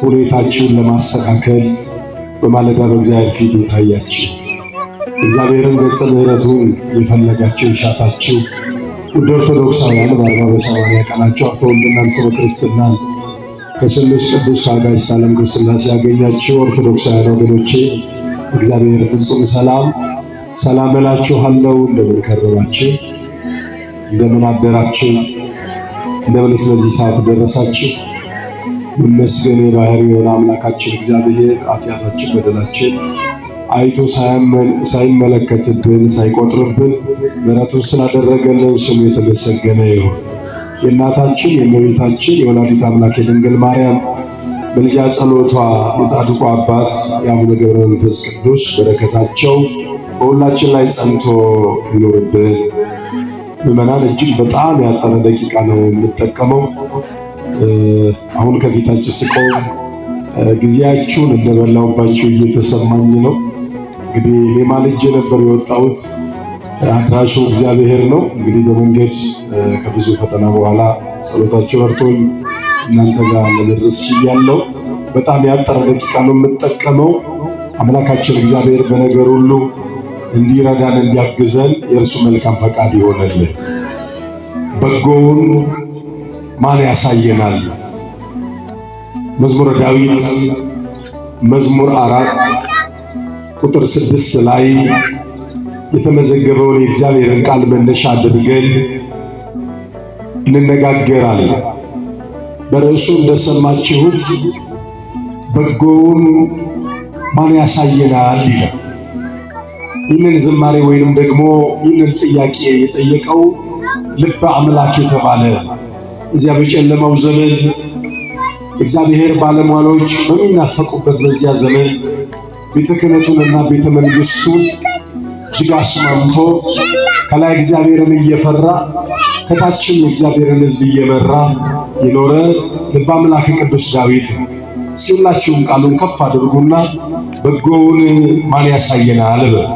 ሁኔታችሁን ለማስተካከል በማለዳ በእግዚአብሔር ፊት የታያችሁ እግዚአብሔርን ገጸ ምሕረቱን የፈለጋችሁ የሻታችሁ ውድ ኦርቶዶክሳውያን በአርባ በሰማንያ ቀናችሁ ሀብተ ወልድናን ስመ ክርስትናን ከስሉስ ቅዱስ ከአጋዕዝተ ዓለም ከሥላሴ ያገኛችሁ ኦርቶዶክሳውያን ወገኖቼ እግዚአብሔር ፍጹም ሰላም እላችኋለሁ። እንደምን ከረማችሁ? እንደምን አደራችሁ? እንደምን ስለዚህ ሰዓት ደረሳችሁ? ይመስገን የባህሪ የሆነ አምላካችን እግዚአብሔር ኃጢአታችን በደላችን አይቶ ሳይመለከትብን ሳይቆጥርብን ምሕረቱን ስላደረገልን ስሙ የተመሰገነ ይሁን። የእናታችን የእመቤታችን የወላዲተ አምላክ የድንግል ማርያም ምልጃ ጸሎቷ የጻድቁ አባት የአቡነ ገብረ መንፈስ ቅዱስ በረከታቸው በሁላችን ላይ ጸንቶ ይኖርብን። ምዕመናን እጅግ በጣም ያጠረ ደቂቃ ነው የምጠቀመው። አሁን ከፊታችሁ ስቆም ጊዜያችሁን እንደበላውባችሁ እየተሰማኝ ነው። እንግዲህ እኔ ማልጄ ነበር የወጣሁት። አድራሹ እግዚአብሔር ነው። እንግዲህ በመንገድ ከብዙ ፈተና በኋላ ጸሎታችሁ ረድቶኝ እናንተ ጋር ለመድረስ ችያለሁ። በጣም ያጠረ ደቂቃ ነው የምጠቀመው። አምላካችን እግዚአብሔር በነገር ሁሉ እንዲረዳን እንዲያግዘን የእርሱ መልካም ፈቃድ ይሆነልን። በጎውን ማን ያሳየናል? መዝሙረ ዳዊት መዝሙር 4 ቁጥር 6 ላይ የተመዘገበውን የእግዚአብሔርን ቃል መነሻ አድርገን እንነጋገራለን። በርዕሱ እንደሰማችሁት በጎውን ማን ያሳየናል ይላል። ይህንን ዝማሬ ወይንም ደግሞ ይህንን ጥያቄ የጠየቀው ልበ አምላክ የተባለ እዚያ በጨለማው ዘመን እግዚአብሔር ባለሟሎች በሚናፈቁበት በዚያ ዘመን ቤተ ክህነቱንና ቤተ መንግሥቱን እጅግ አስማምቶ ከላይ እግዚአብሔርን እየፈራ ከታችም የእግዚአብሔርን ሕዝብ እየመራ የኖረ ልበ አምላክ ቅዱስ ዳዊት። እስኪ ሁላችሁም ቃሉን ከፍ አድርጉና በጎውን ማን ያሳየናል በሉ።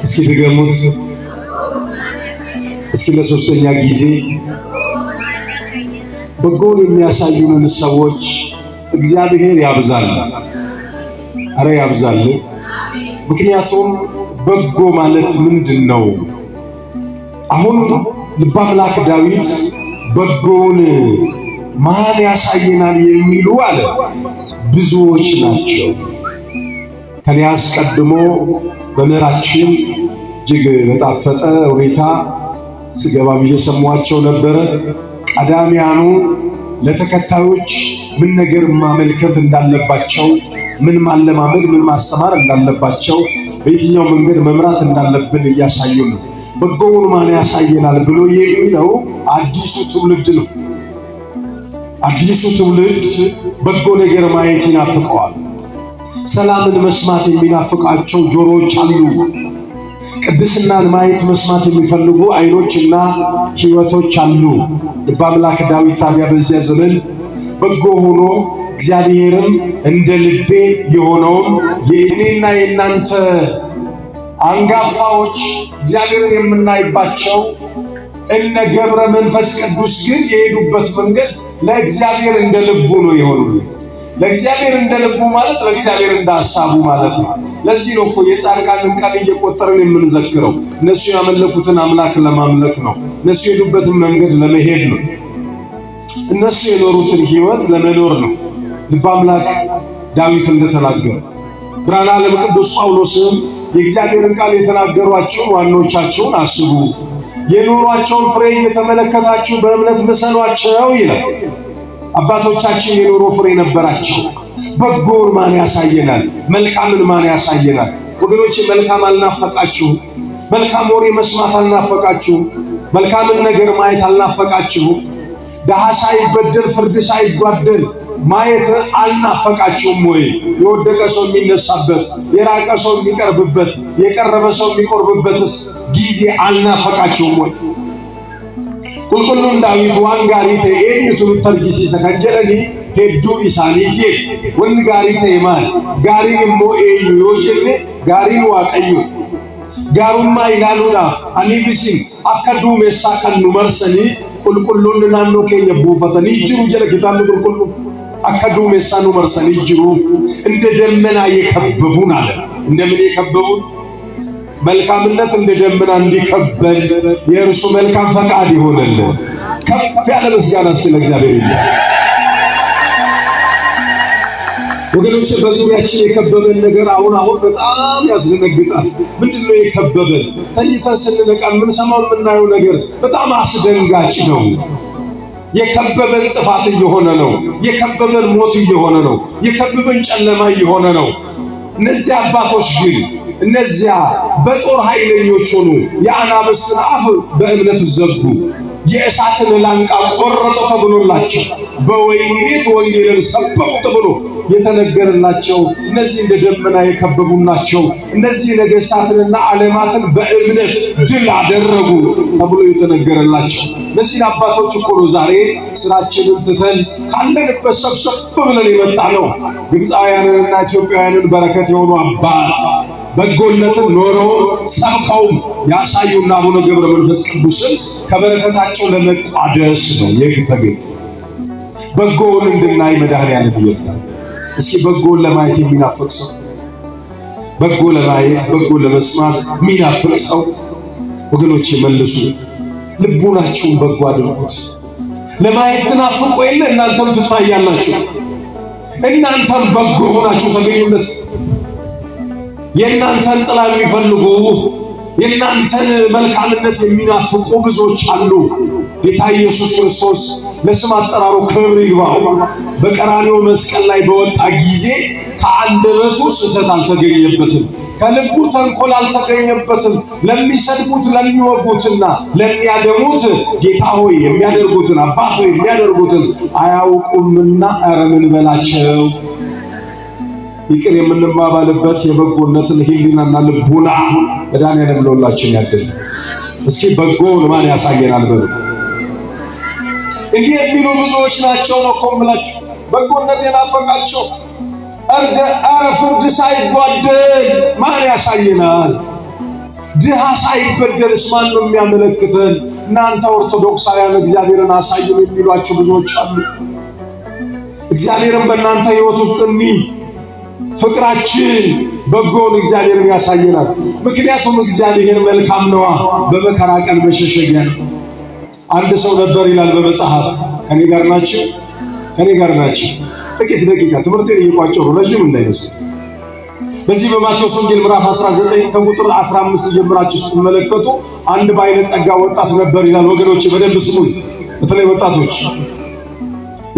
እስኪ ድገሙት። እስኪ ለሶስተኛ ጊዜ በጎውን የሚያሳዩንን ሰዎች እግዚአብሔር ያብዛል። አረ ያብዛል። ምክንያቱም በጎ ማለት ምንድን ነው? አሁን ልበ አምላክ ዳዊት በጎውን ማን ያሳየናል የሚሉ አለ ብዙዎች ናቸው። ከኔ አስቀድሞ በምዕራችን እጅግ በጣፈጠ ሁኔታ ስገባ እየሰሟቸው ነበረ። ቀዳሚያኑ ለተከታዮች ምን ነገር ማመልከት እንዳለባቸው፣ ምን ማለማመድ፣ ምን ማስተማር እንዳለባቸው፣ በየትኛው መንገድ መምራት እንዳለብን እያሳዩ ነው። በጎውን ማን ያሳየናል ብሎ የሚለው አዲሱ ትውልድ ነው። አዲሱ ትውልድ በጎ ነገር ማየት ይናፍቀዋል። ሰላምን መስማት የሚናፍቃቸው ጆሮዎች አሉ። ቅድስናን ማየት መስማት የሚፈልጉ ዓይኖችና ሕይወቶች አሉ። ልበ አምላክ ዳዊት ታዲያ በዚያ ዘመን በጎ ሆኖ እግዚአብሔርም እንደ ልቤ የሆነውን የእኔና የእናንተ አንጋፋዎች እግዚአብሔርን የምናይባቸው እነ ገብረ መንፈስ ቅዱስ ግን የሄዱበት መንገድ ለእግዚአብሔር እንደ ልቡ ነው የሆኑለት። ለእግዚአብሔር እንደ ልቡ ማለት ለእግዚአብሔር እንደ ሐሳቡ ማለት ነው። ለዚህ ነው እኮ የጻድቃንን ቀን እየቆጠርን የምንዘክረው። እነሱ ያመለኩትን አምላክ ለማምለክ ነው። እነሱ የሄዱበትን መንገድ ለመሄድ ነው። እነሱ የኖሩትን ሕይወት ለመኖር ነው። ልበ አምላክ ዳዊት እንደተናገረ ብርሃነ ዓለም ቅዱስ ጳውሎስም የእግዚአብሔርን ቃል የተናገሯቸውን ዋኖቻቸውን አስቡ፣ የኖሯቸውን ፍሬ እየተመለከታችሁ በእምነት ምሰሏቸው ይላል። አባቶቻችን የኖሮ ፍሬ ነበራቸው። በጎውን ማን ያሳየናል? መልካምን ማን ያሳየናል? ወገኖቼ መልካም አልናፈቃችሁም? መልካም ወሬ መስማት አልናፈቃችሁም? መልካምን ነገር ማየት አልናፈቃችሁም? ድሃ ሳይበደል ፍርድ ሳይጓደል ማየት አልናፈቃችሁም ወይ? የወደቀ ሰው የሚነሳበት፣ የራቀ ሰው የሚቀርብበት፣ የቀረበ ሰው የሚቆርብበትስ ጊዜ አልናፈቃችሁም ወይ? ቁልቁሉን ዳዊት ዋንጋሪቴ ኤኝቱ ተርጊሲሰ ከንጀረኒ ሄዱ ኢሳኒቲ ወን ጋሪቴ ማል ጋሪን ሞ ኤኙ ዮጀኔ ጋሪን ዋቀዩ ጋሩማ ኢላሉዳፍ አኒቢሲን አካ ዱሜሳ ከኑ መርሰኒ ቁልቁሉን ናኖ ኬኛ ቡፈተኒ ጅሩ ጀለ ኪታብ ቁልቁሉ አከዱም የሳኑ መርሰን ይጅሩ እንደ ደመና የከበቡን አለ። እንደምን የከበቡን? መልካምነት እንደ ደመና እንዲከበን የእርሱ መልካም ፈቃድ ይሆንልን። ከፍ ያለ ምስጋና ስለ እግዚአብሔር ይሁን። ወገኖች በዙሪያችን የከበበን ነገር አሁን በጣም ያስደነግጣል። ምንድነው የከበበን? ተኝተን ስንነቃ የምንሰማው የምናየው ነገር በጣም አስደንጋጭ ነው። የከበበን ጥፋት እየሆነ ነው። የከበበን ሞት እየሆነ ነው። የከበበን ጨለማ እየሆነ ነው። እነዚያ አባቶች ግን እነዚያ በጦር ኃይለኞች ሆኑ። የአናብስትን አፍ በእምነት ዘጉ። የእሳትን ላንቃ ቆረጡ ተብሎላቸው በወይን ቤት ወንጌልን ሰበኩ ተብሎ የተነገረላቸው እነዚህ እንደ ደመና የከበቡ ናቸው። እነዚህ ነገሥታትንና ዓለማትን በእምነት ድል አደረጉ ተብሎ የተነገረላቸው እነዚህ አባቶች እኮ ነው ዛሬ ስራችንን ትተን ካለንበት ሰብሰብ ብለን የመጣ ነው። ግብፃውያንንና ኢትዮጵያውያንን በረከት የሆኑ አባት በጎነትን ኖረው ሰብከው ያሳዩና አቡነ ገብረ መንፈስ ቅዱስን ከበረከታቸው ለመቋደስ ነው የተገኘ። በጎውን እንድናይ መድኃኔዓለም ይርዳል። እስኪ በጎውን ለማየት የሚናፍቅ ሰው፣ በጎ ለማየት በጎ ለመስማት የሚናፍቅ ሰው ወገኖች መልሱ፣ ልቡናችሁን በጎ አድርጉት። ለማየት ትናፍቁ የለ እናንተም ትታያላችሁ። እናንተም በጎ ሆናችሁ ተገኙለት። የእናንተን ጥላ የሚፈልጉ የእናንተን መልካምነት የሚናፍቁ ብዙዎች አሉ። ጌታ ኢየሱስ ክርስቶስ ለስም አጠራሩ ክብር ይግባው በቀራንዮ መስቀል ላይ በወጣ ጊዜ ከአንደበቱ ስህተት አልተገኘበትም፣ ከልቡ ተንኮል አልተገኘበትም። ለሚሰድቡት ለሚወጉትና ለሚያደሙት ጌታ ሆይ የሚያደርጉትን አባት ሆይ የሚያደርጉትን አያውቁምና ኧረ ምን በላቸው። ይቅር የምንባባልበት የበጎነትን ሕሊናና ልቡና መድኃኔዓለም ለሁላችን ያድል። እስኪ በጎውን ማን ያሳየናል በሉ። እንዲህ የሚሉ ብዙዎች ናቸው ነው እኮ የምላችሁ። በጎነት የናፈቃቸው ኧረ ፍርድ ሳይጓደል ማን ያሳየናል? ድሃ ሳይበደልስ ማን ነው የሚያመለክተን? እናንተ ኦርቶዶክሳውያን እግዚአብሔርን አሳዩን የሚሏቸው ብዙዎች አሉ። እግዚአብሔርን በእናንተ ሕይወት ውስጥ ፍቅራችን በጎውን እግዚአብሔርን ያሳየናል። ምክንያቱም እግዚአብሔር መልካም ነዋ፣ በመከራ ቀን መሸሸጊያ ነው። አንድ ሰው ነበር ይላል በመጽሐፍ። ከኔ ጋር ናችሁ? ከኔ ጋር ናችሁ? ጥቂት ደቂቃ ትምህርቴን እየቋጨሁ ነው፣ ረጅም እንዳይመስል። በዚህ በማቴዎስ ወንጌል ምዕራፍ 19 ከቁጥር 15 ጀምራችሁ ስትመለከቱ አንድ ባለጸጋ ወጣት ነበር ይላል። ወገኖች በደንብ ስሙኝ፣ በተለይ ወጣቶች።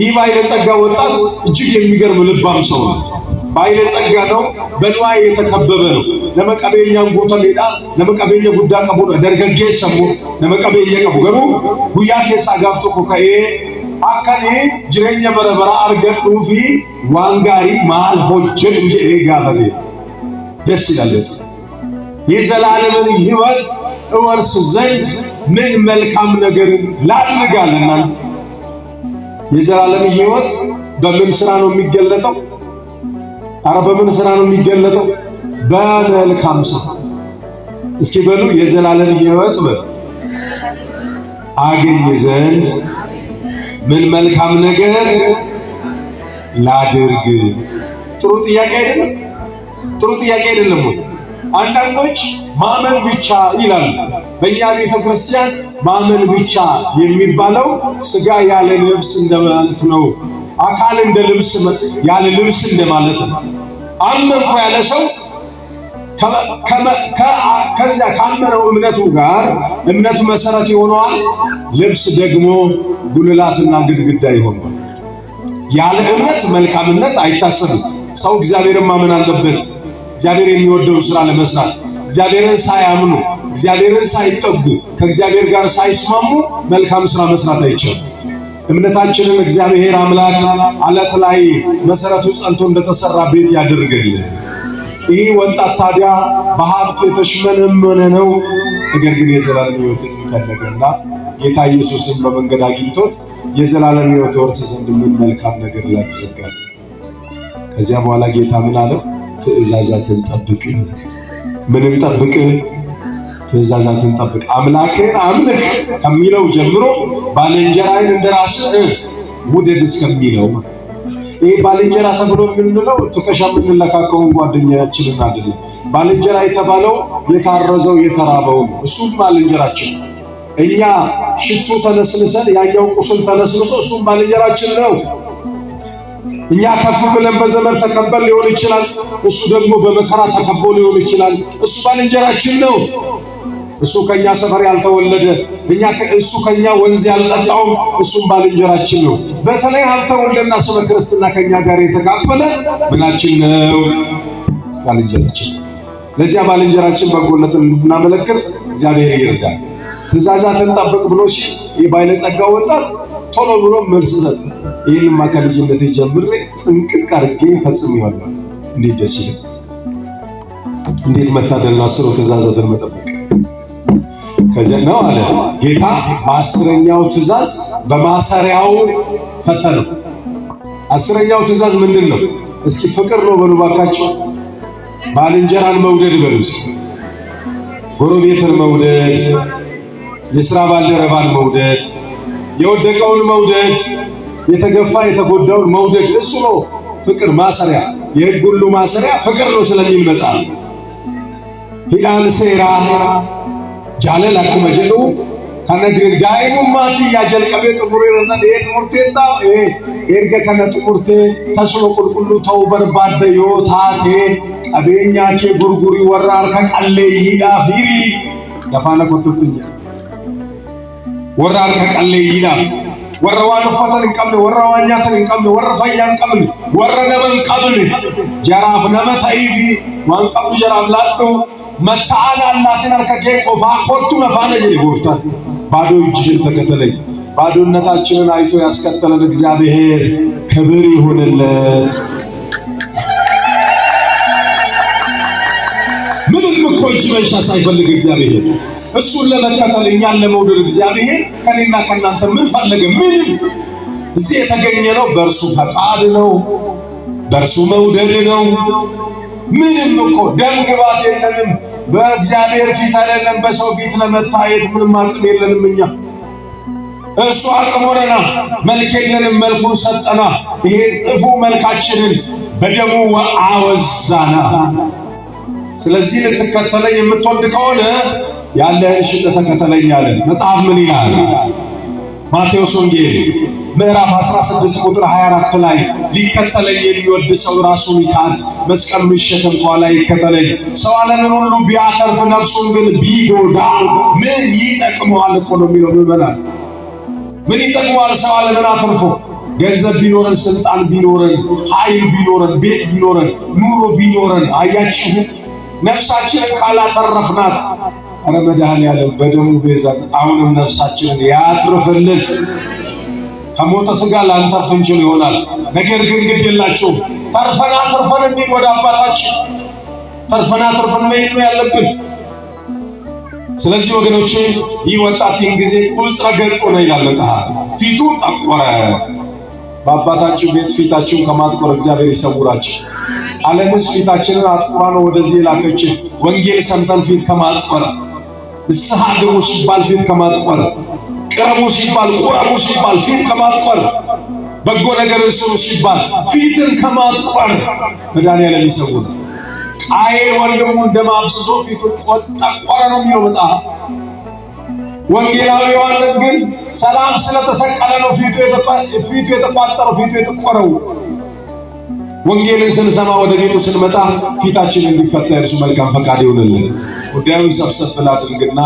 ይህ ባለጸጋ ወጣት እጅግ የሚገርም ልባም ሰው ነው። ባለጸጋ ነው። በንዋይ የተከበበ ነው። ለመቀበኛን ጉቶ ሜዳ ለመቀበኛ ጉዳ ቀቡ ደርገጌ ሰሙ ለመቀበኛ ቀቡ ገሩ ጉያ ኬሳ ጋፍቶ ኮካዬ አካኔ ጅሬኛ በረበራ አርገዱ ፊ ዋንጋሪ ማል ሆጀን ኡጄ ጋፈለ ደስ ይላል። የዘላለምን ሕይወት እወርስ ዘንድ ምን መልካም ነገር ላድርጋል? እናንተ የዘላለም ሕይወት በምን ስራ ነው የሚገለጠው? አረ በምን ስራ ነው የሚገለጠው? በመልካም ስራ። እስኪ በሉ የዘላለም ሕይወት አገኝ ዘንድ ምን መልካም ነገር ላድርግ? ጥሩ ጥያቄ አይደለም? ጥሩ ጥያቄ አይደለም ወይ? አንዳንዶች ማመን ብቻ ይላሉ። በእኛ ቤተ ክርስቲያን ማመን ብቻ የሚባለው ስጋ ያለ ነፍስ እንደማለት ነው። አካል እንደ ልብስ ያለ ልብስ እንደማለት ነው። አመንኩ ያለ ሰው ከዚያ ካመነው እምነቱ ጋር እምነቱ መሰረት ይሆነዋል። ልብስ ደግሞ ጉልላትና ግድግዳ ይሆናል። ያለ እምነት መልካምነት አይታሰብም። ሰው እግዚአብሔርን ማመን አለበት። እግዚአብሔር የሚወደውን ስራ ለመስራት እግዚአብሔርን ሳያምኑ እግዚአብሔርን ሳይጠጉ ከእግዚአብሔር ጋር ሳይስማሙ መልካም ስራ መስራት አይቻልም። እምነታችንን እግዚአብሔር አምላክ አለት ላይ መሰረቱ ጸንቶ እንደተሰራ ቤት ያድርግልን። ይህ ወጣት ታዲያ በሀብቱ የተሽመነመነ ነው። ነገር ግን የዘላለም ሕይወት ፈለገና ጌታ ኢየሱስን በመንገድ አግኝቶት የዘላለም ሕይወት ወርስ ዘንድ ምን መልካም ነገር ላድርግ? ከዚያ በኋላ ጌታ ምን አለው? ትእዛዛትን ጠብቅ። ምንን ጠብቅ? ትእዛዛትን ጠብቅ። አምላክን አምልክ ከሚለው ጀምሮ ባልንጀራህን እንደራስህ ውደድ እስከሚለው ይሄ ባልንጀራ ተብሎ የምንለው ትከሻ የምንለካከውን ጓደኛችንን አይደለም። ባልንጀራ የተባለው የታረዘው የተራበው ነው። እሱም ባልንጀራችን። እኛ ሽቱ ተነስንሰን ያኛው ቁስል ተነስንሶ እሱም ባልንጀራችን ነው። እኛ ከፍ ብለን በዘመን ተከበል ሊሆን ይችላል፣ እሱ ደግሞ በመከራ ተከቦ ሊሆን ይችላል። እሱ ባልንጀራችን ነው። እሱ ከኛ ሰፈር ያልተወለደ እሱ ከኛ ወንዝ ያልጠጣውም እሱም ባልንጀራችን ነው። በተለይ ሀብተ ወልድና ስመ ክርስትና ከኛ ጋር የተካፈለ ምናችን ነው? ባልንጀራችን። ለዚያ ባልንጀራችን በጎነትን እናመለክት እግዚአብሔር ይርዳል። ትእዛዛትን ጠብቅ ብሎ የባለጸጋው ወጣት ቶሎ ብሎ መልስ ሰጠ። ይህንማ ከልጅነቴ ጀምሬ ጥንቅቅ አድርጌ ፈጽሜዋለሁ። እንዴት ደስ ይላል! እንዴት መታደልና አስሩ ትእዛዛትን መጠበቅ ከዚያ ነው አለ ጌታ። በአስረኛው ትእዛዝ በማሰሪያው ፈተነው። አስረኛው ትእዛዝ ምንድን ነው? እስኪ ፍቅር ነው በሉ ባካችሁ። ባልንጀራን መውደድ በሉስ። ጎረቤትን መውደድ፣ የሥራ ባልደረባን መውደድ፣ የወደቀውን መውደድ፣ የተገፋ የተጎዳውን መውደድ። እሱ ነው ፍቅር ማሰሪያ። የሕግ ሁሉ ማሰሪያ ፍቅር ነው ስለሚል መጽሐፍ ሂዳን ሴራ ጃለል አኩመ ጀሉ ከነግር ዳይሙማ ኪያ ጀልቀቤ ጥሙር ይረና ጥሙርቴታ ኤርገ ከነ ጥሙርቴ ተስሎ ቁልቁሉ ተው በርባደ ዮታቴ ቀቤኛ ኬ ጉርጉሪ ወራር ከቀሌ ይዳፍ ይሪ ደፋነ ቆጥጥኛ ወራር ከቀሌ ይዳፍ ወራዋን ፈተን እንቀምነ ወራዋኛተን እንቀምነ ወረፈያን እንቀምነ ወረነበን ቀምነ ጀራፍ ነመታይዚ ዋንቀሙ ጀራፍ ላዱ መታአላ አላትን አርከኬ ቆፋ ኮቱ ነፋነ ጀሪ ጎፍታ ባዶ እጅሽን ተከተለኝ። ባዶነታችንን አይቶ ያስከተለን እግዚአብሔር ክብር ይሁንለት። ምንም እኮ እጅ መንሻ ሳይፈልግ እግዚአብሔር እሱን ለመከተል እኛን ለመውደድ እግዚአብሔር ከኔና ከናንተ ምን ፈለገ? ምንም። እዚህ የተገኘ ነው በእርሱ ፈቃድ ነው፣ በእርሱ መውደድ ነው። ምንም እኮ ደም ግባት የለንም። በእግዚአብሔር ፊት አይደለም በሰው ፊት ለመታየት ምንም አቅም የለንም። እኛ እሱ አቅም ሆነና መልክ የለንም፣ መልኩን ሰጠና። ይሄ ጥፉ መልካችንን በደሙ አወዛና። ስለዚህ ልትከተለኝ የምትወድ ከሆነ ያለህን ሽጥ ተከተለኝ አለ። መጽሐፍ ምን ይላል? ማቴዎስ ወንጌል ምዕራፍ 16 ቁጥር 24 ላይ ሊከተለኝ የሚወድ ሰው ራሱን ይካድ፣ መስቀሉን ይሸከም፣ ኋላ ይከተለኝ። ሰው ዓለምን ሁሉ ቢያተርፍ ነፍሱን ግን ቢጎዳ ምን ይጠቅመዋል እኮ ነው የሚለው። ምዕመናን ምን ይጠቅመዋል ሰው ዓለምን አትርፎ? ገንዘብ ቢኖረን፣ ስልጣን ቢኖረን፣ ኃይል ቢኖረን፣ ቤት ቢኖረን፣ ኑሮ ቢኖረን፣ አያችሁ ነፍሳችንን ካላተረፍናት ኧረ መድኃኔዓለም በደሙ ቤዛን አሁንም ነፍሳችንን ያትርፍልን። ከሞተ ሥጋ ላንተርፍ እንችል ይሆናል። ነገር ግን ግድ የላቸውም። ተርፈን አትርፈን እንሂድ ወደ አባታችን። ተርፈን አትርፈን መሄድ ነው ያለብን። ስለዚህ ወገኖቼ ይህ ወጣት ይህን ጊዜ ቁጽረ ገጹ ነው ይላል መጽሐፍ። ፊቱ ጠቆረ። በአባታችሁ ቤት ፊታችሁን ከማጥቆር እግዚአብሔር ይሰውራችሁ። ዓለምስ ፊታችንን አጥቁራ ነው ወደዚህ የላከችን። ወንጌል ሰምተን ፊት ከማጥቆር፣ ንስሐ ግቡ ሲባል ፊት ከማጥቆር፣ ቅረቡ ሲባል ቁረቡ ሲባል ፊት ከማጥቆር፣ በጎ ነገር ስሩ ሲባል ፊትን ከማጥቆር መድኃኔዓለም ይሰውር። ቃየል ወንድሙን ደም አፍስሶ ፊቱን ጠቆረ ነው የሚለው መጽሐፍ። ወንጌላዊ ዮሐንስ ግን ሰላም ስለተሰቀለ ነው ፊቱ የተቋጠረው፣ ፊቱ የተቆረው። ወንጌልን ስንሰማ ወደ ቤቱ ስንመጣ ፊታችን እንዲፈታ የእርሱ መልካም ፈቃድ ይሆንልን። ጉዳዩን ሰብሰብ ላድርግና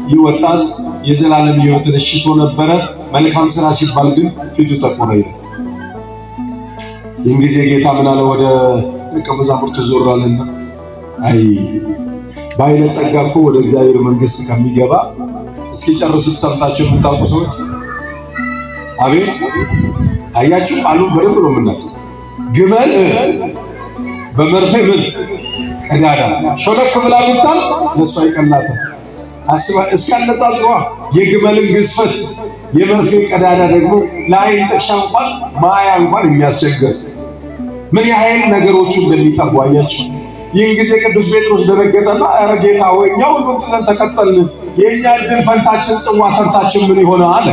ይህ ወጣት የዘላለም ሕይወትን እሽቶ ነበረ። መልካም ሥራ ሲባል ግን ፊቱ ጠቆረ ይላል። ይህን ጊዜ ጌታ ምን አለ? ወደ ደቀ መዛሙርቱ ዞር አለና አይ ባይለ ጸጋ እኮ ወደ እግዚአብሔር መንግሥት ከሚገባ እስኪ ጨርሱት። ሰምታችሁ የምታውቁ ሰዎች አቤት አያችሁ፣ ቃሉን በደንብ ነው የምናውቀው። ግመል በመርፌ ምን ቀዳዳ ሾለክ ብላ ብታልፍ ለእሷ አይቀላትም። አስባ እስካነጻጽሯ የግመልን ግዝፈት የመርፌ ቀዳዳ ደግሞ ለዓይን ጥቅሻ እንኳን ማያ እንኳን የሚያስቸግር ምን ያህል ነገሮቹ እንደሚጠቡ አያችሁ። ይህን ጊዜ ቅዱስ ጴጥሮስ ደነገጠና ኧረ ጌታ ሆይ እኛ ሁሉን ጥለን ተከተልን፣ የእኛ ዕድል ፈንታችን ጽዋ ተርታችን ምን ይሆነ አለ።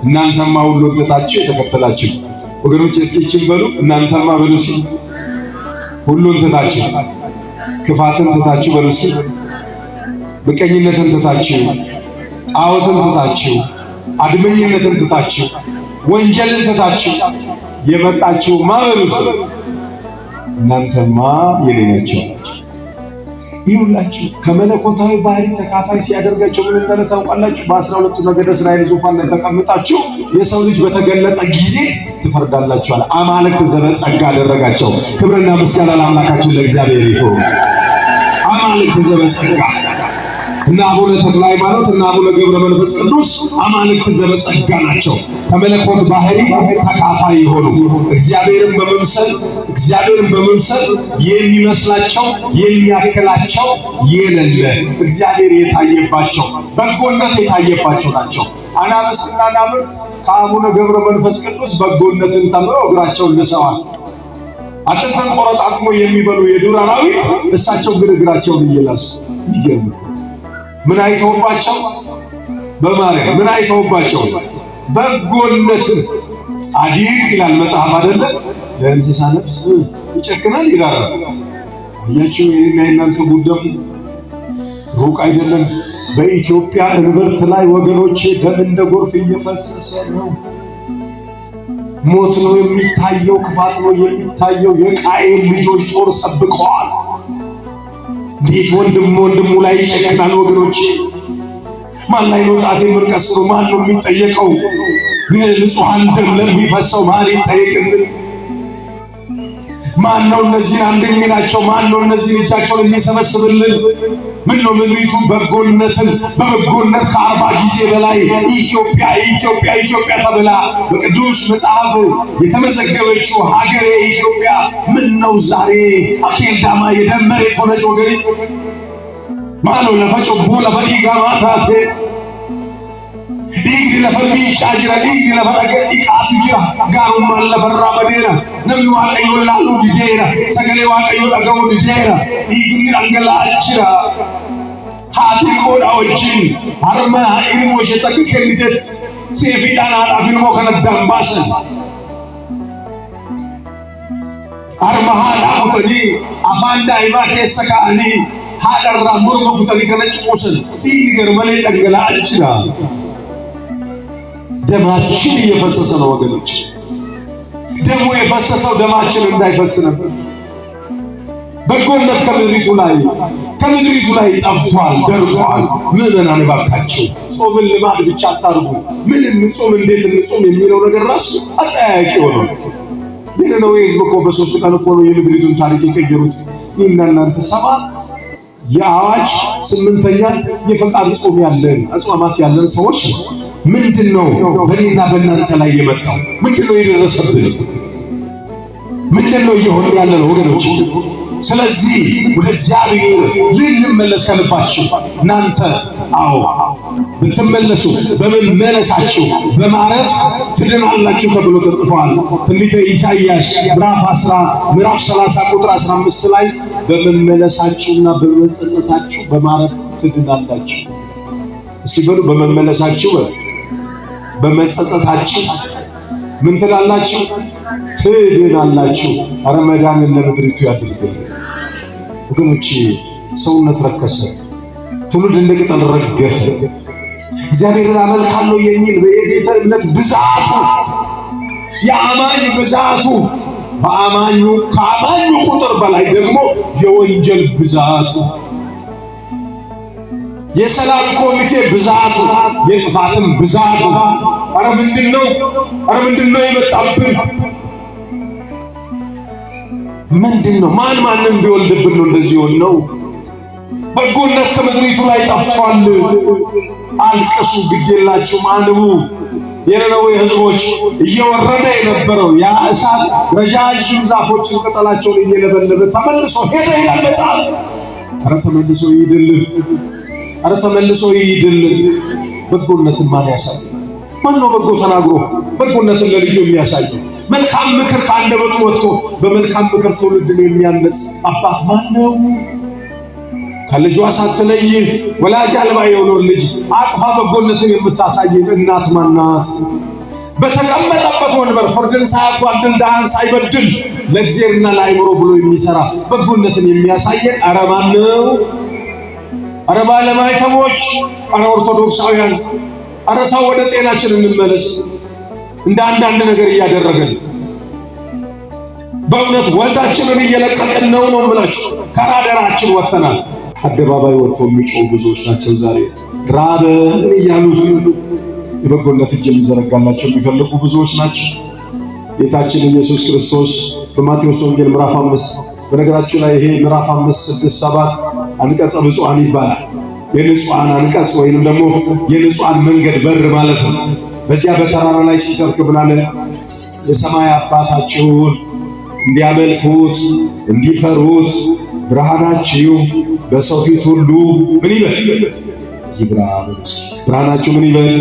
እናንተማ ሁሉን ትታችሁ የተከተላችሁ ወገኖች እስኪ በሉ እናንተማ በሉ እስኪ ሁሉን ትታችሁ ክፋትን ትታችሁ በሉ እስኪ ምቀኝነትን ትታችሁ ጣዖትን ትታችሁ አድመኝነትን ትታችሁ ወንጀልን ትታችሁ የመጣችሁ በሉ እስኪ እናንተማ የኔ ናችሁ። ይሁላችሁ ከመለኮታዊ ባህሪ ተካፋይ ሲያደርጋቸው ምን እንደሆነ ታውቃላችሁ? በ12ቱ ነገደ እስራኤል ዙፋን ላይ ተቀምጣችሁ የሰው ልጅ በተገለጠ ጊዜ ትፈርዳላችሁ አለ። አማልክት ዘበጸጋ አደረጋቸው። ክብርና ምስጋና ለአምላካችን ለእግዚአብሔር ይሁን። አማልክት ዘበጸጋ እና አቡነ ተክለ ሃይማኖት እና አቡነ ገብረ መንፈስ ቅዱስ አማልክት ዘበጸጋ ናቸው። ከመለኮት ባህሪ ተካፋይ የሆኑ እግዚአብሔርን በመምሰል የሚመስላቸው የሚያክላቸው የሌለ እግዚአብሔር የታየባቸው በጎነት የታየባቸው ናቸው። አናብስትና አናብርት ከአቡነ ገብረ መንፈስ ቅዱስ በጎነትን ተምረው እግራቸውን ልሰዋል። አጥንተን ቆረጣጥሞ የሚበሉ የዱር አራዊት እሳቸው ግን እግራቸውን እየላሱ ይገርም። ምን አይተውባቸው? በማርያም ምን አይተውባቸው? በጎነትን። ጻድቅ ይላል መጽሐፍ አይደለ? ለእንስሳ ነፍስ ይጨክናል ይላል። አያችሁ የኔና የእናንተ ጉዳይ ሩቅ አይደለም። በኢትዮጵያ እንብርት ላይ ወገኖቼ ደም እንደ ጎርፍ እየፈሰሰ ነው። ሞት ነው የሚታየው፣ ክፋት ነው የሚታየው። የቃየል ልጆች ጦር ሰብቀዋል። እንዴት ወንድሙ ላይ ይጨክናል ወገኖቼ? ማን ላይ ነው ጣት የምንቀስረው? ማን ነው የሚጠየቀው? ንጹሐን ደም ለሚፈሰው ማን ይጠየቅልን? ማን ነው እነዚህን አንድ የሚላቸው? ማን ነው እነዚህን እጃቸውን የሚሰበስብልን? ምን ነው ምድሪቱ በበጎነት ከ40 ጊዜ በላይ ኢትዮጵያ ተብላ በቅዱስ መጽሐፍ የተመዘገበችው ሀገሬ ኢትዮጵያ ምን ነው ዛሬ አኬልዳማ የደም መሬት ሆነች ወገኔ? ማን ነው ለፈጮቦ ለፈዲጋ ማታቴ ዲግሪ ለፈሚ ጫጅራ ዲግሪ ለፈረገ ኢቃቱ ጅራ ጋሩማ ለፈራ መዴና ነምኑ ዋቀዮ ላሉ ዲዴራ ሰገሌ ዋቀዮ ደገሙ ዲዴራ ዲግሪ አንገላችራ ሃቲ ቆዳ ወጂን አርማ ኢልሞ ሸጠቅ ከሚተት ሴፊዳና አፊልሞ ከነዳምባሰን አርማ ሃዳ ቁጠኒ አፋንዳ ኢማ ከሰካኒ ሃደራ ሙርሞ ቁጠኒ ከነጭቆሰን ዲግሪ መሌ ደንገላችራ ደማችን እየፈሰሰ ነው ወገኖች። ደሙ የፈሰሰው ደማችን እንዳይፈስ ነበር። በጎነት ከምድሪቱ ላይ ጠፍቷል፣ ደርቋል። ምዕመናን እባካችሁ ጾምን ልማድ ብቻ አታርጉ። ምን እንጾም እንዴት እንጾም የሚለው ነገር ራሱ አጠያያቂ ሆኖ የነነዌ ሕዝብ እኮ በ3 ቀን እኮ ነው የምድሪቱን ታሪክ የቀየሩት። ይህና እናንተ 7 የአዋጅ 8ኛ የፈቃድ ጾም ያለን አጽዋማት ያለን ሰዎች ምንድነው በእኔና በእናንተ ላይ የመጣው? ምንድነው የደረሰብን? ምንድነው እየሆነ ያለው ወገኖች? ስለዚህ ወደ እግዚአብሔር ልንመለስ ከልባችሁ እናንተ ብትመለሱ በመመለሳችሁ በማረፍ ትድናላችሁ ተብሎ ተጽፏል። ትንቢተ ኢሳይያስ ምዕራፍ 30 ቁጥር 15 ላይ በመመለሳችሁና በመጸጸታችሁ በማረፍ ትድናላችሁ። እስኪ በሉ በመመለሳችሁ በመጸጸታችሁ ምን ትላላችሁ? ትድናላችሁ። ረመዳንን ለምድሪቱ ያድርግልን ወገኖቼ። ሰውነት ረከሰ፣ ትውልድ እንደ ቅጠል ረገፈ። እግዚአብሔርን አመልካለሁ የሚል በየቤተ እምነት ብዛቱ፣ የአማኝ ብዛቱ፣ ከአማኙ ቁጥር በላይ ደግሞ የወንጀል ብዛቱ፣ የሰላም ኮሚቴ ብዛቱ፣ የጥፋትም ብዛቱ። ኧረ ምንድነው የመጣብን? ምንድነው? ማንን ቢወልድብን ነው እንደዚህ ሆነው? በጎነት ከምድሪቱ ላይ ጠፍቷል። አልቅሱ፣ ግዴላችሁ፣ አንቡ። የነነዌ ሕዝቦች እየወረደ የነበረው ያ እሳት ረጃጅም ዛፎችን ቅጠላቸውን እየለበለበ ተመልሶ ሄደ ይላል መጽሐፍ። ኧረ ተመልሶ ይሂድልን። በጎነትን ማን ያሳያል? ማን ነው በጎ ተናግሮ በጎነትን ለልጁ የሚያሳይ? መልካም ምክር ከአንደበቱ ወጥቶ በመልካም ምክር ትውልድን የሚያነጽ አባት ማን ነው? ከልጇ ሳትለይ ወላጅ አልባ የሆነውን ልጅ አቅፋ በጎነትን የምታሳይ እናት ማናት? በተቀመጠበት ወንበር ፍርድን ሳያጓድል ድሃን ሳይበድል ለእግዚአብሔርና ለአእምሮ ብሎ የሚሰራ በጎነትን የሚያሳየን ኧረ ማን ነው? ኧረ ባለማይተሞች፣ ኧረ ኦርቶዶክሳውያን፣ ኧረ ተው ወደ ጤናችን እንመለስ። እንደ አንዳንድ ነገር እያደረገን በእውነት ወዛችንን እየለቀቅን ነው የምላችሁ። ከራዳራችን ወጥተናል። አደባባይ ወጥቶ የሚጮሁ ብዙዎች ናቸው ዛሬ ራበን እያሉ የበጎነት እጅ የሚዘረጋላቸው የሚፈልጉ ብዙዎች ናቸው። ጌታችን ኢየሱስ ክርስቶስ በማቴዎስ ወንጌል ምዕራፍ 5 በነገራችሁ ላይ ይሄ ምዕራፍ 5፣ 6፣ 7 አንቀጸ ብፁዓን ይባላል። የንጹዓን አንቀጽ ወይንም ደግሞ የንጹዓን መንገድ በር ማለት ነው። በዚያ በተራራ ላይ ሲሰብክ ምን አለ? የሰማይ አባታችሁን እንዲያመልኩት እንዲፈሩት ብርሃናችሁ በሰው ፊት ሁሉ ምን ይበል? ይብራ። ብርሃናችሁ ምን ይበል?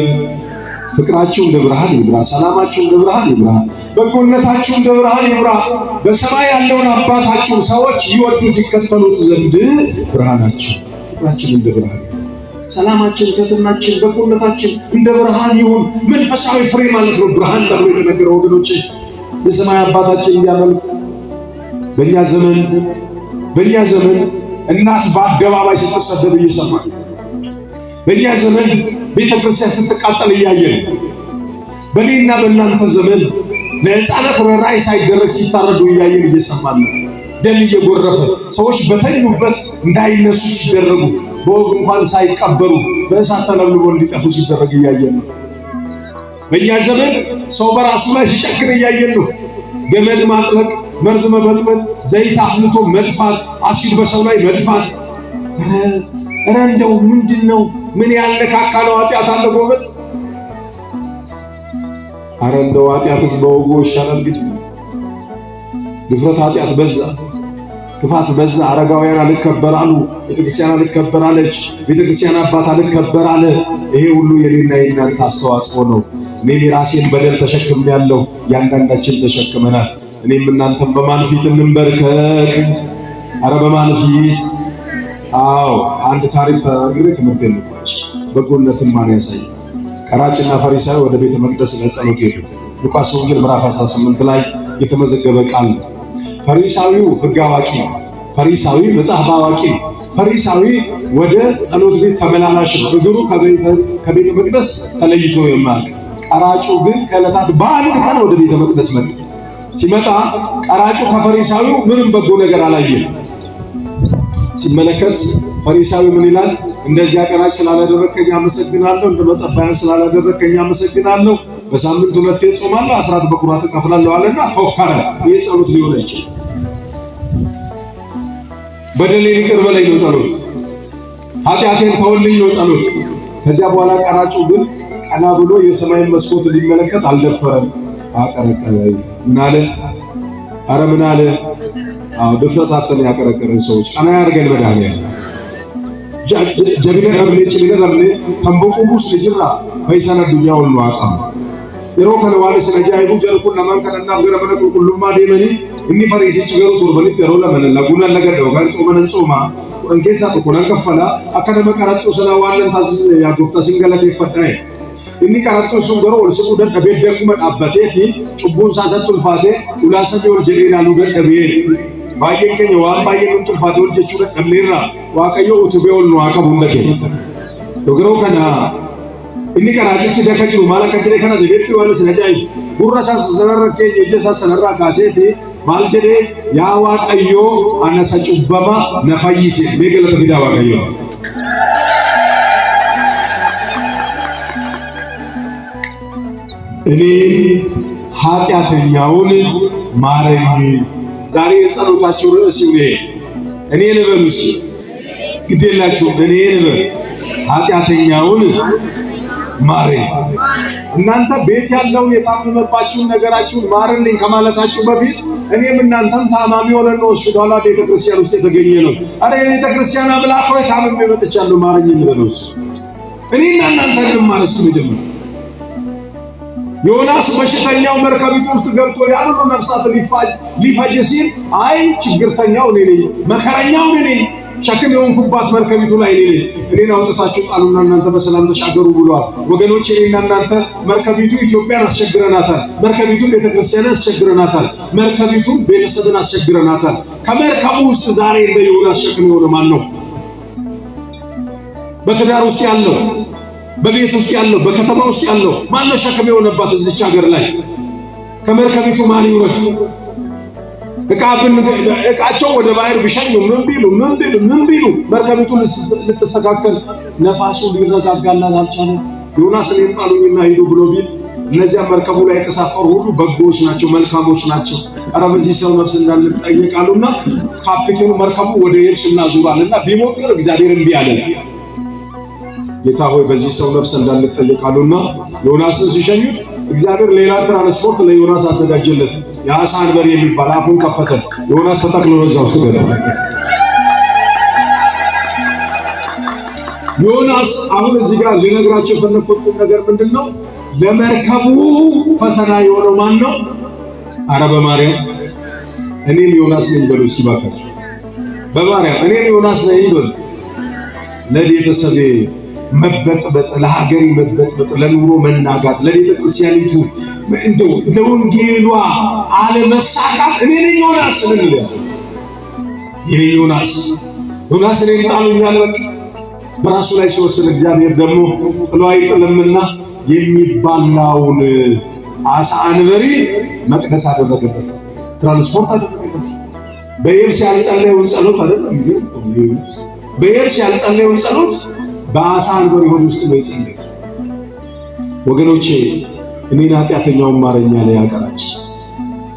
ፍቅራችሁ እንደ ብርሃን ይብራ፣ ሰላማችሁ እንደ ብርሃን ይብራ፣ በጎነታችሁ እንደ ብርሃን ይብራ። በሰማይ ያለውን አባታችሁ ሰዎች ይወዱት ይከተሉት ዘንድ ብርሃናችሁ፣ ፍቅራችን እንደ ብርሃን፣ ሰላማችን፣ ትሕትናችን፣ በጎነታችን እንደ ብርሃን ይሁን። መንፈሳዊ ፍሬ ማለት ነው ብርሃን ተብሎ የተነገረው ወገኖች። የሰማይ አባታችን እንዲያመልኩ በእኛ ዘመን እናት በአደባባይ ስትሰደብ እየሰማን፣ በእኛ ዘመን ቤተክርስቲያን ስትቃጠል እያየን፣ በእኔና በእናንተ ዘመን ለሕፃናት ርኅራኄ ሳይደረግ ሲታረዱ እያየን እየሰማን ነው። ደም እየጎረፈ ሰዎች በተኙበት እንዳይነሱ ሲደረጉ፣ በወግ እንኳን ሳይቀበሩ በእሳት ተለብልቦ እንዲጠፉ ሲደረግ እያየን ነው። በእኛ ዘመን ሰው በራሱ ላይ ሲጨክን እያየን ነው። ገመድ ማጥለቅ፣ መርዝ መበጥበጥ፣ ዘይት አፍልቶ መድፋት፣ አሲድ በሰው ላይ መድፋት። ኧረ እንደው ምንድን ነው? ምን ያልነካካ ነው ኃጢአት አለ ጎበዝ? ኧረ እንደው ኃጢአትስ በወጉ ይሻላል። ግን ድፍረት ኃጢአት በዛ፣ ክፋት በዛ። አረጋውያን አልከበራሉ፣ ቤተክርስቲያን አልከበራለች፣ ቤተክርስቲያን አባት አልከበራለ። ይሄ ሁሉ የኔና የእናንተ አስተዋጽኦ ነው። እኔ የራሴን በደል ተሸክሜያለሁ፣ ያንዳንዳችን ተሸክመናል። እኔም እናንተም በማን ፊት እንንበርከክ? ኧረ በማን ፊት? አዎ አንድ ታሪክ ተናግሬ ትምህርት የልቋጭ። በጎነትን ማን ያሳይ? ቀራጭና ፈሪሳዊ ወደ ቤተ መቅደስ ለጸሎት ሄዱ። ሉቃስ ወንጌል ምዕራፍ 18 ላይ የተመዘገበ ቃል ነው። ፈሪሳዊው ሕግ አዋቂ ነው። ፈሪሳዊ መጽሐፍ አዋቂ ነው። ፈሪሳዊ ወደ ጸሎት ቤት ተመላላሽ ነው። እግሩ ከቤተ መቅደስ ተለይቶ የማያውቅ። ቀራጩ ግን ከዕለታት በአንድ ቀን ወደ ቤተ መቅደስ መጣ። ሲመጣ ቀራጩ ከፈሪሳዊው ምንም በጎ ነገር አላየም። ሲመለከት ፈሪሳዊ ምን ይላል? እንደዚያ ቀራጭ ስላላደረከኝ አመሰግናለሁ፣ እንደ መጸባያን ስላላደረከኝ አመሰግናለሁ፣ በሳምንት 2 ጾማለሁ፣ አስራት በኩራት እከፍላለሁ አለና ፎከረ። ይህ ጸሎት ሊሆን አይችልም። በደሌን ይቅር በለኝ ነው ጸሎት። ኃጢአቴን ተወልኝ ነው ጸሎት። ከዚያ በኋላ ቀራጩ ግን ቀና ብሎ የሰማይን መስኮት ሊመለከት አልደፈረም። አቀረቀረ። ምን አለ? አረ ምን አለ? አዎ ድፍረት አጥተን ያቀረቀረን ሰዎች ቀና ያርገን መድኃኒዓለም። ጀቢነ ረብኔ ጭሊነ ረብኔ ከምቦቁ ሙስ ልጅራ ፈይሰነ ዱኛ ወሉ አቃም የሮ ከነዋለ ስለጃይቡ ጀርኩን ለማን ከነና ገረ መነቁ ሁሉማ ዴመኒ እኒ ፈሪሲች ገሩ ቶርበኒት የሮ ለመነ ለጉና ለገደው ጋር ጾመነን ጾማ እንከሳ ተቆናን ከፈላ አከደመ ቀረጡ ስለዋለን ታዝ ያጎፍታ ሲንገለቴ ፈዳይ እኒ ቀረጡ ሱን ገሮ ወልሱ ደደቤ ደኩመ አባቴቲ ጭቡን ሳሰጡል ፋቴ ኡላሰብ ወል ጀሪና ሉገደቤ ባየን ከኝ ዋን ባየን ጡል ፋቴ ወል ጀቹ ደምኔራ ዋቀዮ ኡቱቤ ወል ነው አቀቡ እንደከ ወገሮ ከና እኒ ቀራጭ ደከጅሩ ማለከድሬ ከና ደቤት ወል ስለጃይ ጉራሳስ ዘረረከ የጀሳ ሰነራ ካሴቲ ማልጀዴ ያ ዋቀዮ አነሰ ጩበማ ነፈይስ ቤገለ ተፊዳ ዋቀዮ እኔ ኃጢአተኛውን ማረኝ። ዛሬ የጸሎታችሁ ርዕስ ይሁን እኔ ልበሉስ ግዴላችሁ እኔ ልበል ኃጢአተኛውን ማረኝ። እናንተ ቤት ያለው የታመመባችሁን ነገራችሁን ማረልኝ ከማለታችሁ በፊት እኔም እናንተም ታማሚ ሆነን ሆስፒታል ቤተክርስቲያን ውስጥ የተገኘ ነው። አረ የቤተክርስቲያን አምላክ ሆይ ታምሜ መጥቻለሁ ማረኝ ልበሉስ። እኔና እናንተ እንማረስ መጀመር ዮናስ በሽተኛው መርከቢቱ ውስጥ ገብቶ ያን ሁሉ ነፍሳት ሊፈጅ ሲል አይ ችግርተኛው እኔ ነኝ፣ መከረኛው እኔ ነኝ፣ ሸክም የሆንኩባት መርከቢቱ ላይ እኔን አውጥታችሁ ጣሉና እናንተ በሰላም ተሻገሩ ብሏል። ወገኖች እኔና እናንተ መርከቢቱ ኢትዮጵያን አስቸግረናታል። መርከቢቱ ቤተክርስቲያንን አስቸግረናታል። መርከቢቱ ቤተሰብን አስቸግረናታል። ከመርከቡ ውስጥ ዛሬ እንደ ዮናስ ሸክም የሆነ ማን ነው? በትዳር ውስጥ ያለው፣ በቤት ውስጥ ያለው፣ በከተማ ውስጥ ያለው ማን ነው ሸክም የሆነባት እዚች ሀገር ላይ? ከመርከቢቱ ማን ይውረድ? እቃቸው ወደ ባህር ቢሸኙ ምን ቢሉ መርከቢቱ ልትስተካከል ነፋሱ ሊረጋጋላት አልቻለም። ዮናስ እኔን ጣሉኝና ሂዱ ብሎ ቢል እነዚያ መርከቡ ላይ የተሳፈሩ ሁሉ በጎዎች ናቸው፣ መልካሞች ናቸው። ኧረ በዚህ ሰው ነፍስ እንዳንጠየቃሉና ካፒቴኑ መርከቡ ወደ የብስ እናዙራልና ቢሞክር እግዚአብሔር እምቢ አለ። ጌታ ሆይ በዚህ ሰው ነፍስ እንዳንጠየቃሉና ዮናስን ሲሸኙት እግዚአብሔር ሌላ ትራንስፖርት ለዮናስ አዘጋጀለት። የአሳ አንበሪ የሚባል አፉን ከፈተ። ዮናስ ተጠቅልሎ እዛ ውስጥ ገባ። ዮናስ አሁን እዚህ ጋር ሊነግራቸው የፈለኩት ነገር ምንድነው? ለመርከቡ ፈተና የሆነው ማን ነው? ኧረ በማርያም እኔም ዮናስ ነኝ በሉ እስኪ ባካችሁ። በማርያም እኔም ዮናስ ነኝ በሉ። ለቤተሰቤ መበጥበጥ፣ ለሀገሬ መበጥበጥ፣ ለኑሮ መናጋት፣ ለቤተ ክርስቲያኒቱ እንደው ለወንጌሏ አለመሳካት እኔ ነኝ ዮናስ ነኝ። እኔ ዮናስ እኔን ጣሉኛል። በቃ በራሱ ላይ ሲወስን እግዚአብሔር ደግሞ ጥሎ አይጥልምና የሚባላውን አሳ አንበሪ መቅደስ አደረገበት፣ ትራንስፖርት አደረገበት። በየብስ ያልጸለየውን ጸሎት አይደለም እንዴ? በየብስ ያልጸለየውን ጸሎት በአሳ አንበሪ ሆድ ውስጥ ነው የጸለየው። ወገኖቼ እኔን ኃጢአተኛውን ማረኛ ላይ ያቀራጭ።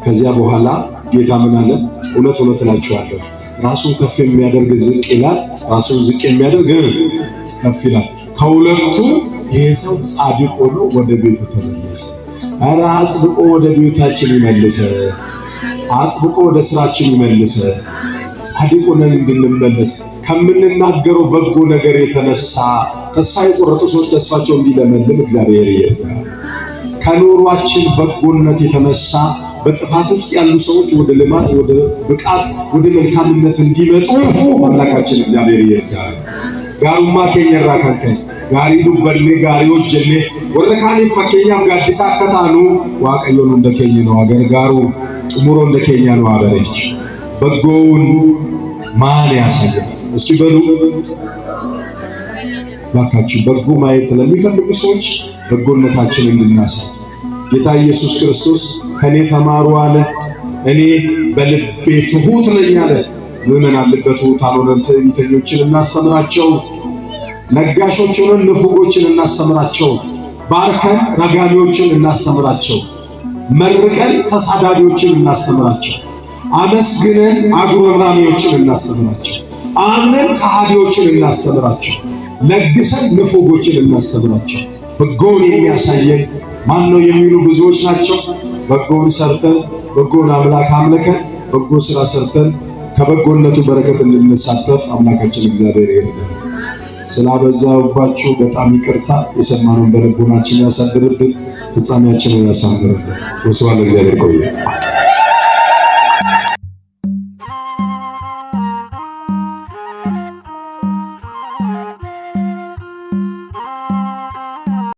ከዚያ በኋላ ጌታ ምን አለ? እውነት እላችኋለሁ ራሱን ከፍ የሚያደርግ ዝቅ ይላል፣ ራሱን ዝቅ የሚያደርግ ከፍ ይላል። ከሁለቱ ይሄ ሰው ጻድቅ ሆኖ ወደ ቤቱ ተመለሰ። ኧረ አጽድቆ ወደ ቤታችን ይመልሰ፣ አጽድቆ ወደ ስራችን ይመልሰ። ጻድቅ ሆነን እንድንመለስ ከምንናገረው በጎ ነገር የተነሳ ተስፋ የቆረጡ ሰዎች ተስፋቸው እንዲለመልም እግዚአብሔር ይርዳል። ከኖሯችን በጎነት የተነሳ በጥፋት ውስጥ ያሉ ሰዎች ወደ ልማት፣ ወደ ብቃት፣ ወደ መልካምነት እንዲመጡ አምላካችን እግዚአብሔር ይርዳል። ጋሩማ ከኘራ ከንከን ጋሪ ዱበሌ ጋሪዎች ጀሌ ወረካኒ ፈከኛም ጋዲሳ ከታኑ ዋቀዮኑ እንደከኝ ነው አገርጋሩ ጥሙሮ እንደከኛ ነው አበረች በጎውን ማን ያሳያል? እስኪ በሉ ባካችሁ በጎ ማየት ለሚፈልጉ ሰዎች በጎነታችን እንድናሳይ ጌታ ኢየሱስ ክርስቶስ ከኔ ተማሩ አለ፣ እኔ በልቤ ትሁት ነኝ አለ። ምዕመናን ልበ ትሑታን ሆነን ትዕቢተኞችን እናስተምራቸው፣ ነጋሾች ሆነን ንፉጎችን እናስተምራቸው፣ ባርከን ረጋሚዎችን እናስተምራቸው፣ መርቀን ተሳዳቢዎችን እናስተምራቸው፣ አመስግነን አጉረምራሚዎችን እናስተምራቸው፣ አምነን ከሃዲዎችን እናስተምራቸው፣ ለግሰን ንፉጎችን እናስተምራቸው። በጎውን የሚያሳየን ማን ነው የሚሉ ብዙዎች ናቸው። በጎውን ሰርተን በጎውን አምላክ አምልከን በጎ ስራ ሰርተን ከበጎነቱ በረከት እንድንሳተፍ አምላካችን እግዚአብሔር ይርዳል። ስላበዛውባችሁ በጣም ይቅርታ። የሰማነውን በልቦናችን ያሳድርብን፣ ፍጻሜያችንን ያሳምርልን። ወስብሐት ለእግዚአብሔር። ቆየ